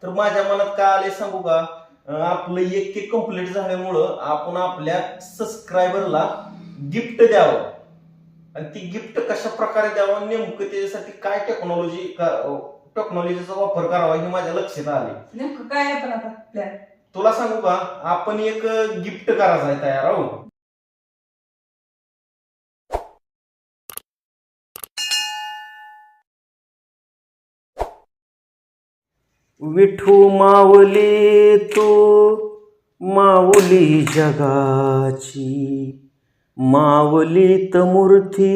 तर माझ्या मनात काय आले सांगू का? आपलं 1K कंप्लीट झाल्यामुळं आपण आपल्या सबस्क्रायबरला गिफ्ट द्यावं. आणि ती गिफ्ट कशा प्रकारे द्यावं, नेमकं त्याच्यासाठी काय टेक्नॉलॉजीचा वापर करावा हे माझ्या लक्षात आले. नेमकं काय आहे पण आता प्लॅन? तुला सांगू का? आपण एक गिफ्ट करायचं आहे तयार आहो. विठू माऊली तू माऊली जगाची, माऊलीत मूर्ती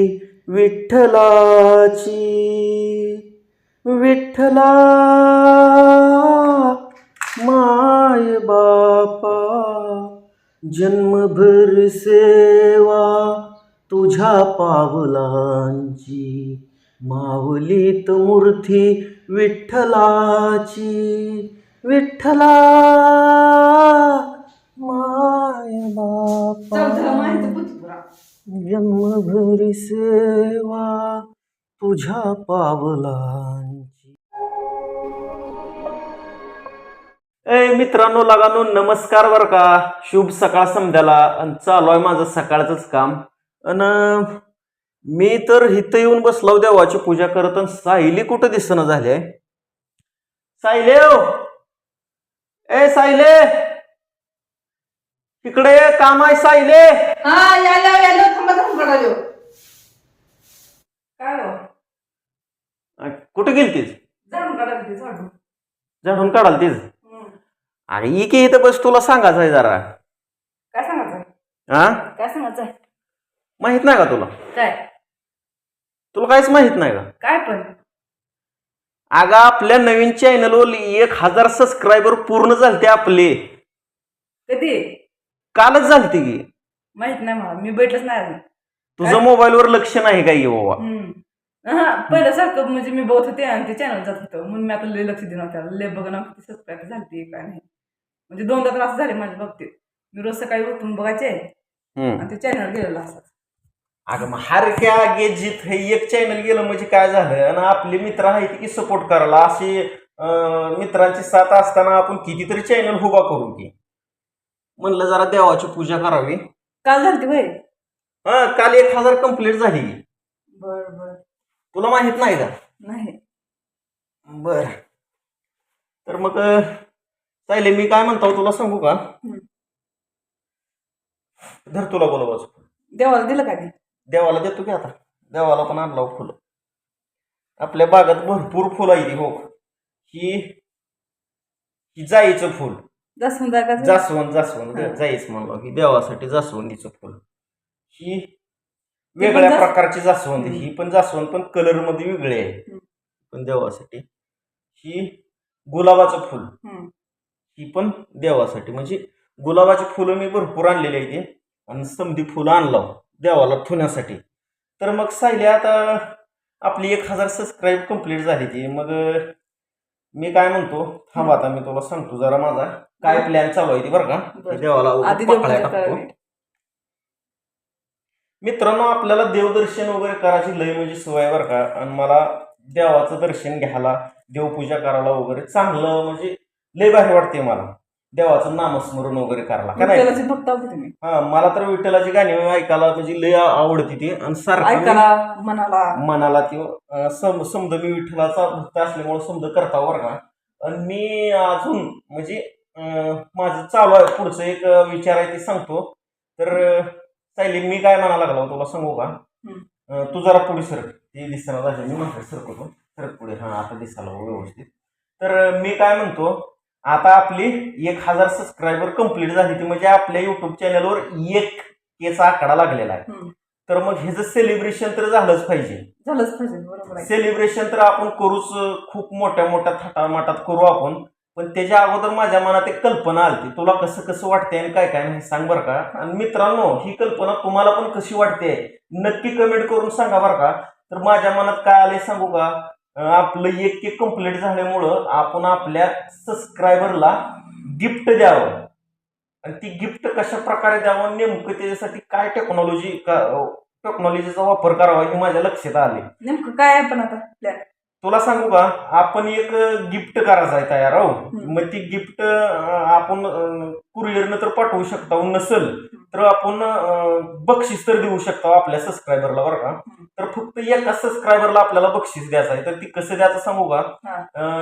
विठ्ठलाची. विठ्ठला माय बापा, जन्मभर सेवा तुझ्या पावलांची, माऊलीत मूर्ती विठ्ठलाची. विठ्ठला माय बापा, चौथ्याला माहिती पुरा. जन्मभरी सेवा तुझ्या पावलांची. मित्रांनो लगानो नमस्कार बर का. शुभ सकाळ समजायला आणि चालू आहे माझं सकाळचंच काम. आणि मी तर इथं येऊन बसलो देवाची पूजा करत, आणि सायली कुठं दिसणं झाली आहे. सायले हो, सायले इकडे काम आहे. सायले हा यायला थांबा कडालो. काय हो? कुठे गेलतीस? झाडून काढायला ते झाडून. झाडून काढाल तीच? अरे ये की इथं बस, तुला सांगायचं आहे जरा. काय सांगायचं? हा, काय सांगायचं? माहित नाही का तुला? काय? तुला काहीच माहित नाही का? काय पण? अगं आपल्या नवीन चॅनलवर 1000 सबस्क्रायबर पूर्ण झालते आपले. कधी? कालच झालते की. माहित नाही मला, मी भेटलंच नाही अजून. तुझं मोबाईलवर लक्ष नाही काय बाबा? पहिलं सारखं म्हणजे मी बघत होते आणि ते चॅनल जात होतं, म्हणून मी आता लय लक्ष देणार त्याला. लय बघा किती सबस्क्राईब झालते काय नाही. म्हणजे 2दा तर असं झाले माझ्या बाबतीत. मी रोज सकाळी उठून बघायचे आणि ते चॅनल गेलेलं असं. अगं मग हर क्या गेजित हे एक चॅनल गेलं म्हणजे काय झालं? आणि आपले मित्र आहेत की सपोर्ट करायला, असे मित्रांची साथ असताना आपण कितीतरी चॅनल उभा करू की. म्हणलं जरा देवाची पूजा करावी. काल झालती वय? हा, काल 1000 कंप्लीट झाली. बर. तुला माहित नाही का? नाही. बर. तर मग चालेल, मी काय म्हणतो तुला सांगू का? धर तुला बोलवाच. देवाला दिलं का ते? देवाला देतो की. आता देवाला पण आणला फुलं. आपल्या बागात भरपूर फुलं आहे ती. हो, ही जाईचं फुल. जास्वंद जाईच म्हणलो की देवासाठी जास्वंदीचं फुल. ही वेगळ्या प्रकारची जास्वंद. ही पण जास्वंद पण कलर मध्ये वेगळे आहे, पण देवासाठी. ही गुलाबाचं फुल. ही पण देवासाठी. म्हणजे गुलाबाची फुलं मी भरपूर आणलेली आहे ती, आणि समधी फुलं आणलं देवाला ठेवण्यासाठी. तर मग सायली आता आपली 1000 सबस्क्राईब कंप्लीट झाली ती. मग मी काय म्हणतो, थांब आता मी तुला सांगतो जरा माझा काय प्लॅन चालू आहे ती बरं का. देवाला पकळायला टाकतो. मित्रांनो, आपल्याला देवदर्शन वगैरे करायची लय म्हणजे सवय बरं का. आणि मला देवाचं दर्शन घ्यायला, देवपूजा करायला वगैरे चांगलं म्हणजे लय भारी वाटते मला. देवाचं नामस्मरण वगैरे करायला का नाही? हा, मला तर विठ्ठलाची गाणी ऐकायला म्हणजे लय आवडते ती. आणि सारखं मनाला ती समज मी विठ्ठलाचा भक्त असल्यामुळे समज करता बरं का. आणि मी अजून म्हणजे माझं चालू आहे पुढचं एक विचार आहे ते सांगतो. तर सायली, मी काय म्हणायला लागलो तुला सांगू का? तू जरा पुढे सरक, ते दिसताना झालं. मी म्हणतो सरकतो, सरक पुढे. हा, आता दिसायला व्यवस्थित. तर मी काय म्हणतो, आता आपली 1000 सबस्क्रायबर कंप्लीट झाली ती, म्हणजे आपल्या युट्यूब चॅनलवर 1K आकडा लागलेला आहे. तर मग ह्याचं सेलिब्रेशन तर झालंच पाहिजे. सेलिब्रेशन तर आपण करूच, खूप मोठ्या थाटामाटात करू आपण. पण त्याच्या अगोदर माझ्या मनात एक कल्पना आली. तुला कसं कसं वाटते आणि काय काय नाही सांग बरं का. आणि मित्रांनो, ही कल्पना तुम्हाला पण कशी वाटते नक्की कमेंट करून सांगा बरं का. तर माझ्या मनात काय आले सांगू का? आपलं 1K कंप्लीट झाल्यामुळं आपण आपल्या सबस्क्रायबरला गिफ्ट द्यावं. आणि ती गिफ्ट कशा प्रकारे द्यावं, नेमकं त्याच्यासाठी काय टेक्नॉलॉजीचा वापर करावा हे माझ्या लक्षात आले. नेमकं काय आहे पण आता प्लॅन? तुला सांगू का, आपण एक गिफ्ट करायचं आहे तयार हो. हम्म. मग ती गिफ्ट आपण कुरिअरनं तर पाठवू शकतो, नसल तर आपण बक्षीस तर देऊ शकतो आपल्या सबस्क्रायबरला बरं का. तर फक्त एका सबस्क्रायबरला आपल्याला बक्षीस द्यायचं आहे. तर ती कसं द्यायचं सांगू का,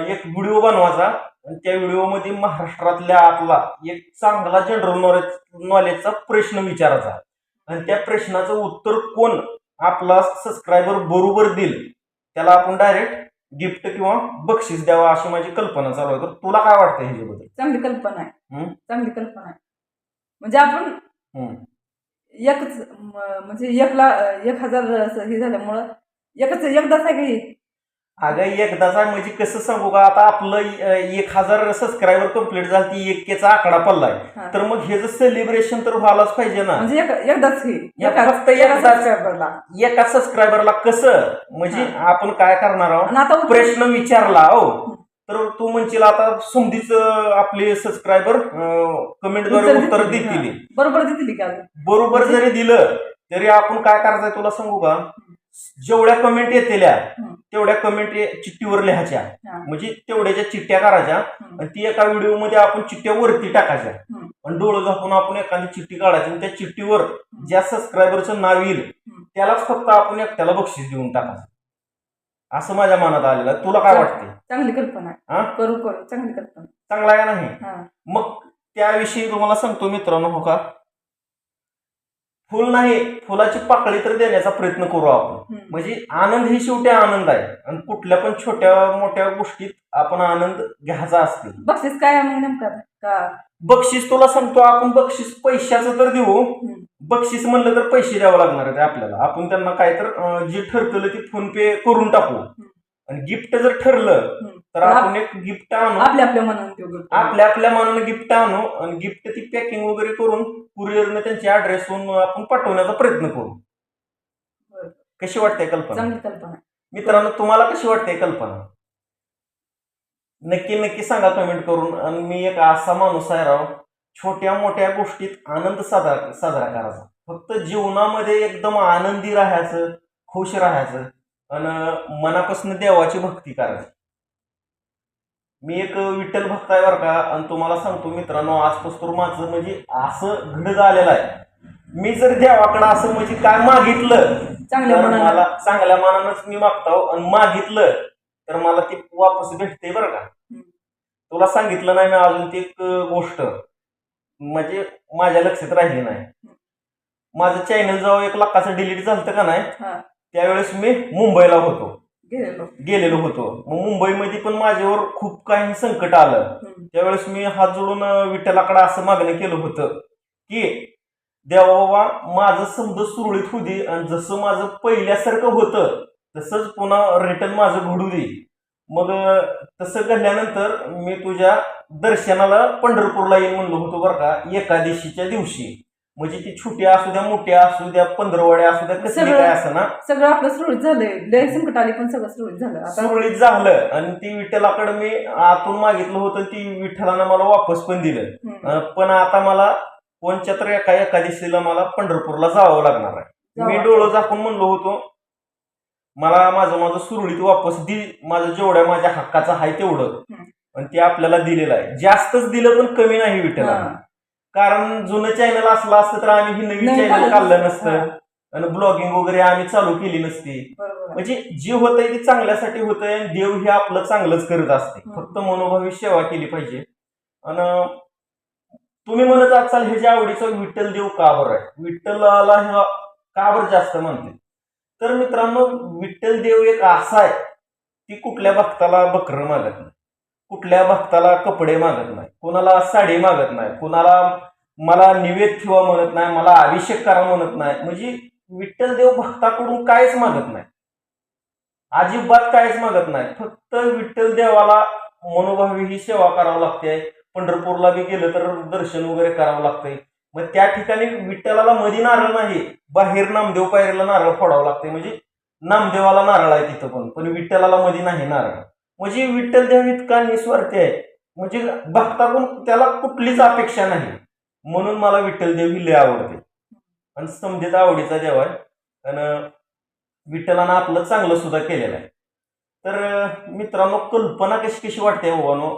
एक व्हिडिओ बनवायचा आणि त्या व्हिडिओमध्ये महाराष्ट्रातल्या आपला एक चांगला जनरल नॉलेजचा प्रश्न विचारायचा आणि त्या प्रश्नाचं उत्तर कोण आपला सबस्क्रायबर बरोबर देईल त्याला आपण डायरेक्ट गिफ्ट किंवा बक्षीस द्यावा अशी माझी कल्पना चालू आहे. तर तुला काय वाटतं ह्याच्याबद्दल? चांगली कल्पना आहे. हम्म? चांगली कल्पना आहे. म्हणजे आपण हम्म. एकच म्हणजे 1,000 असं हे झाल्यामुळं एकदाच आहे का हे? अगं एकदाच आहे म्हणजे कसं सांगू का, आता आपलं 1,000 सबस्क्रायबर कंप्लीट झालं, ती 1Kचा आकडा पडलाय. हा. तर मग हे जर सेलिब्रेशन तर व्हायलाच पाहिजे ना. म्हणजे एकदाच हे फक्त एकदाच. सबस्क्रायबरला. एका सबस्क्रायबरला कसं म्हणजे आपण काय करणार आहोत, आणि आता प्रश्न विचारला हो तर तू म्हणशील आता समधीच आपले सबस्क्रायबर कमेंटद्वारे उत्तर देतील. बरोबर देतील का? बरोबर जरी दिलं तरी आपण काय करायचंय तुला सांगू का, जेवढ्या कमेंट येतेल्या तेवढ्या कमेंट चिठ्ठीवर लिहायच्या. म्हणजे तेवढ्याच्या चिठ्ठ्या करायच्या आणि ती एका व्हिडिओमध्ये आपण चिठ्ठ्या वरती टाकायच्या आणि डोळं झाकून आपण एखादी चिठ्ठी काढायची आणि त्या चिठ्ठीवर ज्या सबस्क्रायबरचं नाव येईल त्यालाच फक्त आपण एकट्याला बक्षीस देऊन टाकायचं, असं माझ्या मनात आलेलं आहे. तुला काय वाटते? चांगली कल्पना आहे. करू चांगली कल्पना. चांगला आहे का नाही? मग त्याविषयी तुम्हाला सांगतो मित्रांनो, हो का, फुल नाही फुलाची पाकळी तर देण्याचा प्रयत्न करू आपण. म्हणजे आनंद ही शेवटी आनंद आहे आणि कुठल्या पण छोट्या मोठ्या गोष्टीत आपण आनंद घ्यायचा असते. बक्षीस काय मग नेमकं का? बक्षीस तुला सांगतो, आपण बक्षीस पैशाचं तर देऊ. बक्षीस म्हणलं तर पैसे द्यावं लागणार आहे आपल्याला. आपण त्यांना काय तर जे ठरतलं ते फोन पे करून टाकू आणि गिफ्ट जर ठरलं तर आपण एक गिफ्ट आणू, आपल्या मनाने आपल्या मनानं गिफ्ट आणू आणि गिफ्ट ती पॅकिंग वगैरे करून कुरिअरने त्यांच्या ऍड्रेसवरून आपण पाठवण्याचा प्रयत्न करू. कशी वाटते कल्पना? चांगली कल्पना. मित्रांनो तुम्हाला कशी वाटते कल्पना? नक्की सांगा कमेंट करून. आणि मी एक असा माणूस आहे राव, छोट्या मोठ्या गोष्टीत आनंद साजरा करायचा. फक्त जीवनामध्ये एकदम आनंदी राहायचं, खुश राहायचं आणि मनापासून देवाची भक्ती करायची. मी एक विठ्ठल भक्त आहे बरं का. आणि तुम्हाला सांगतो मित्रांनो, आजपासून माझं म्हणजे असं घडत आलेलं आहे, मी जर देवाकडं असं म्हणजे काय मागितलं तर मला चांगल्या मनानंच मी मागतो आणि मागितलं तर मला ते वापस भेटते बरं का. तुला सांगितलं नाही मी अजून ती एक गोष्ट म्हणजे माझ्या लक्षात राहिली नाही. माझं चॅनल जेव्हा 1 लाखाचं डिलीट झालं का नाही, त्यावेळेस मी मुंबईला होतो, गेलेलो होतो. मग मुंबईमध्ये पण माझ्यावर खूप काही संकट आलं. त्यावेळेस मी हात जोडून विठ्ठलाकडे असं मागणं केलं होतं की देवा बाबा माझं समज सुरळीत होऊ दे आणि जसं माझं पहिल्यासारखं होतं तसंच पुन्हा रिटर्न माझं घडू दे. मग तसं घडल्यानंतर मी तुझ्या दर्शनाला पंढरपूरला येईन म्हणलो होतो बरं का, एकादशीच्या दिवशी. म्हणजे ती छोट्या असू द्या मोठ्या असू द्या पंधरवड्या असू द्या कसली काय असं ना, सगळं आपलं सुरळीत झालंय. लय संकट आली पण सगळं सुरळीत झालं. सुरळीत झालं आणि ती विठ्ठलाकडे मी आतून मागितलं होतं, ती विठ्ठलानं मला वापस पण दिलं. पण आता मला कोणत्या तर एकादशीला मला पंढरपूरला जावं लागणार आहे. मी डोळं झाकून म्हणलो होतो मला माझं सुरळीत वापस दे, माझं जेवढ्या माझ्या हक्काचं आहे तेवढं. आणि ते आपल्याला दिलेलं आहे. जास्तच दिलं पण कमी नाही विठ्ठलानं. कारण जुनं चॅनल असलं असतं तर आम्ही ही नवीन चॅनल काढलं नसतं आणि ब्लॉगिंग वगैरे आम्ही चालू केली नसती. म्हणजे जे होतंय ते चांगल्यासाठी होतंय आणि देव हे आपलं चांगलंच करत असते. फक्त मनोभावी सेवा केली पाहिजे. आणि तुम्ही म्हणत असाल ह्याच्या आवडीचा विठ्ठल देव का बरं आहे, विठ्ठलाला ह्या का बरं जास्त म्हणते, तर मित्रांनो विठ्ठल देव एक असा आहे की कुठल्या भक्ताला बकरं मागत नाही, कुठल्या भक्ताला कपडे मागत नाही, कुणाला साडी मागत नाही, कुणाला मला निवेद ठेवा म्हणत नाही, मला अभिषेक करा म्हणत नाही. म्हणजे विठ्ठल देव भक्ताकडून काहीच मागत नाही, अजिबात काहीच मागत नाही. फक्त विठ्ठल देवाला मनोभावी ही सेवा करावं लागते. पंढरपूरला बी गेलं तर दर्शन वगैरे करावं लागतंय. मग त्या ठिकाणी विठ्ठलाला मधी नारळ नाही, बाहेर नामदेव पायरीला नारळ फोडावं लागतंय. म्हणजे नामदेवाला नारळ आहे तिथं पण विठ्ठलाला मधी नाही नारळ. म्हणजे विठ्ठल देव इतका निस्वार्थी आहे, म्हणजे भक्ताकडून त्याला कुठलीच अपेक्षा नाही. म्हणून मला विठ्ठल देव ही लय आवडते आणि समजेचा आवडीचा देव आहे आणि विठ्ठलानं आपलं चांगलं सुद्धा केलेलं आहे. तर मित्रांनो, कल्पना कशी कशी वाटते बाबांनो,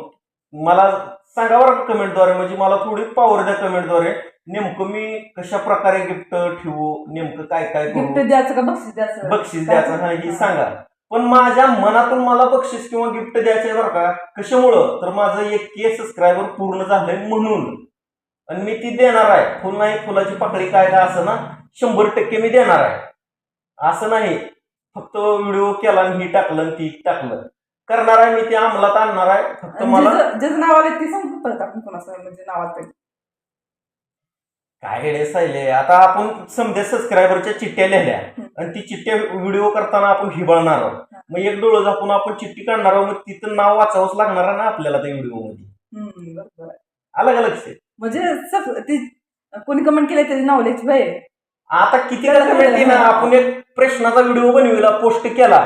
मला सांगा बरं कमेंटद्वारे, म्हणजे मला थोडी पॉवर द्या कमेंटद्वारे. नेमकं मी कशा प्रकारे गिफ्ट ठेवू, नेमकं काय काय गिफ्ट करू, द्यायचं का बक्षीस द्यायचं? बक्षीस द्यायचं हा ही सांगा. पण माझ्या मनातून मला बक्षीस किंवा गिफ्ट द्यायचंय बरं का. कशामुळं, तर माझं 1K सबस्क्रायबर पूर्ण झालंय म्हणून. आणि मी ती देणार आहे. फुल नाही फुलाची पाकळी काय काय असं ना, 100% मी देणार आहे. असं नाही फक्त व्हिडिओ केला आणि ही टाकलं आणि ती टाकलं. करणार आहे मी, ते अंमलात आणणार आहे. फक्त मला ज्याचं नाव आलं ते सांगतो परत आपण कोणाचं म्हणजे नावात काय हेडे सायले. आता आपण समजा सबस्क्रायबरच्या चिठ्ठ्या लिहिल्या आणि ती चिठ्ठ्या व्हिडिओ करताना आपण हिबळणार आहोत. मग एक डोळं झाकून आपण चिठ्ठी काढणार आहोत, मग तिथं नाव वाचावंच लागणार आहे ना आपल्याला त्या व्हिडिओ मध्ये. बरोबर. अलग अलग से म्हणजे ती कोणी कमेंट केलं त्याचे नाव लिहायचं बाई. आता किती कमेंट ना, आपण एक प्रश्नाचा व्हिडिओ बनविला, पोस्ट केला,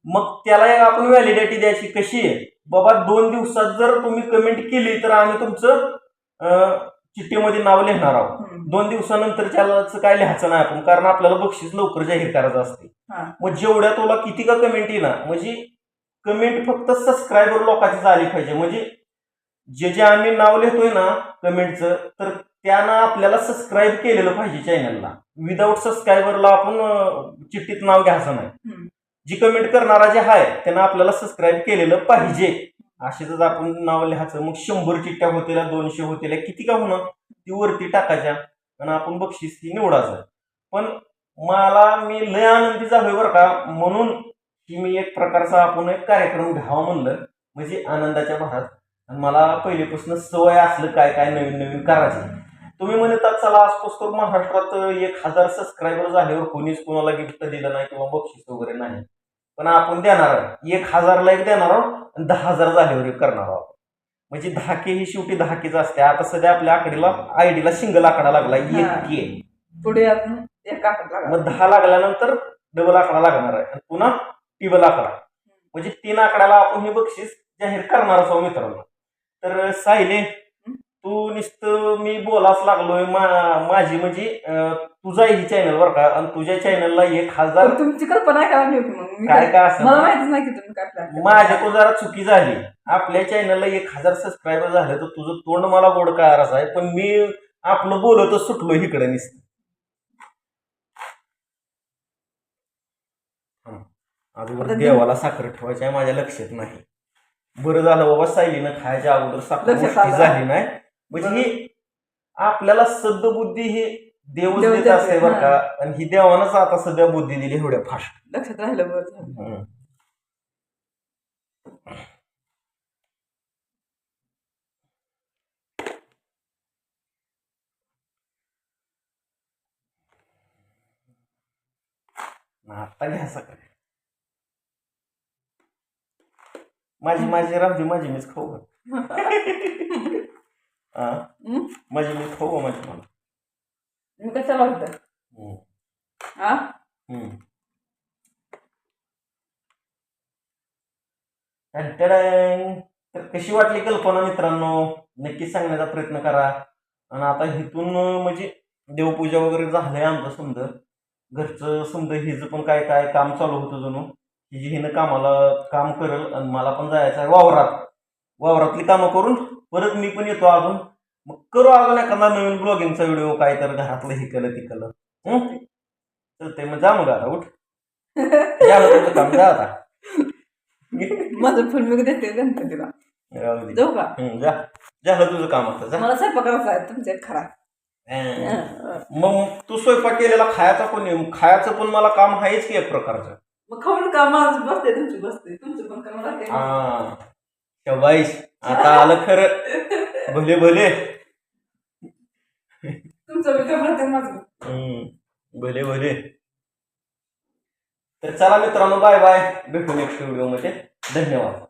मग त्याला आपण व्हॅलिडिटी द्यायची कशी आहे बाबा. 2 दिवसात जर तुम्ही कमेंट केली तर आम्ही तुमचं चिठ्ठीमध्ये नाव लिहिणार आहोत. 2 दिवसानंतर त्यालाच काय लिहायचं नाही आपण, कारण आपल्याला बक्षीस लवकर जाहीर करायचं असते. मग जेवढ्या तुला किती का कमेंट येणार, म्हणजे कमेंट फक्त सबस्क्रायबर लोकांची झाली पाहिजे. म्हणजे जे आम्ही नाव लिहितोय ना कमेंटचं, तर त्यानं आपल्याला सबस्क्राईब केलेलं पाहिजे चॅनलला. विदाऊट सबस्क्रायबरला आपण चिठ्ठीत नाव घ्यायचं नाही. जी कमेंट करणारा जे आहे त्यानं आपल्याला सबस्क्राईब केलेलं पाहिजे. अशीच आपण नाव लिहायचं. मग 100 चिठ्ठ्या होतील, 200 होतील, किती का होणार, ती वरती टाकायच्या आणि आपण बक्षीस ती निवडायचं. पण मी लय आनंदी झालोय बरं का, म्हणून की मी एक प्रकारचा आपण एक कार्यक्रम घ्यावा म्हणलं, म्हणजे आनंदाच्या भरात. आणि मला पहिलेपासून सवय असलं काय काय नवीन नवीन करायची. तुम्ही म्हणतात चला आजपासून महाराष्ट्रात 1000 सबस्क्रायबर झाल्यावर कोणीच कोणाला गिफ्ट दिलं नाही किंवा बक्षीस वगैरे नाही. पण आपण देणार आहोत, 1000 एक देणार आहोत आणि 10,000 झाल्यावर एक करणार आहोत. म्हणजे 10K ही शेवटी 10Kच असते. आता सध्या आपल्या आकडीला आयडीला सिंगल आकडा लागला 1K. पुढे एक आकडा मग 10 लागल्यानंतर डबल आकडा लागणार आहे आणि पुन्हा टिबल आकडा, म्हणजे 3 आकड्याला आपण हे बक्षीस जाहीर करणार असो मित्रांनो. तर सायले, तू नुसतं मी बोलाच लागलोय माझी म्हणजे तुझा ही चॅनल बरं का, आणि तुझ्या चॅनलला 1000. तुमची कल्पना काय होती मग काय काय असं मला माहितीच नाही की तुम्ही काय प्लॅन. माझ्याकडून जरा चुकी झाली. आपल्या चॅनलला 1000 सबस्क्रायबर झाले तर तुझं तोंड मला गोड करायचं आहे, पण मी आपलं बोलतच सुटलो इकडे नुसतं. अगोदर देवाला साखर ठेवायची आहे, माझ्या लक्षात नाही. बरं झालं बाबा सायलीनं खायच्या अगोदर साखर गोष्टी झाली नाही. म्हणजे ही आपल्याला सद्बुद्धी ही देवच देत असते बरं का, आणि ही देवानंच आता सध्या बुद्धी दिली एवढ्या फास्ट. लक्षात राहिलं बरं. आता घ्या सकाळ माझी राहू माझी मीच खाऊ. माझी मी खाऊ माझी मला. मी कशाला होतं तर कशी वाटली कल्पना मित्रांनो, नक्कीच सांगण्याचा प्रयत्न करा. आणि आता इथून म्हणजे देवपूजा वगैरे झालंय आमचं. समजा घरचं समजा हिचं पण काय काय काम चालू होतं जणू, हिची हिनं काम करल आणि मला पण जायचं आहे वावरातली कामं करून परत मी पण येतो अजून. मग करू अजून एखादा नवीन ब्लॉगिंगचा व्हिडिओ, काय तर घरातलं हे केलं ती केलं. चलते मग जा, मग आता उठ तुझं काम जा आता. माझं फुल मी देते गणपतीला. जाऊ का? झालं तुझं काम आता जा. मला स्वयंपाक करायचा आहे तुमच्या खरा. मग तू स्वयंपाक केलेला खायचा पण, खायचं पण मला काम आहेच की एक प्रकारचं. मग खाऊन का माझं बसते तुमचं पण काम लागते. बाईस आता आलं खरं. भले भले तुमचं पण काम लागते माझं. भले भले. तर चला मित्रांनो, बाय बाय, भेटू नेक्स्ट व्हिडिओ मध्ये. धन्यवाद.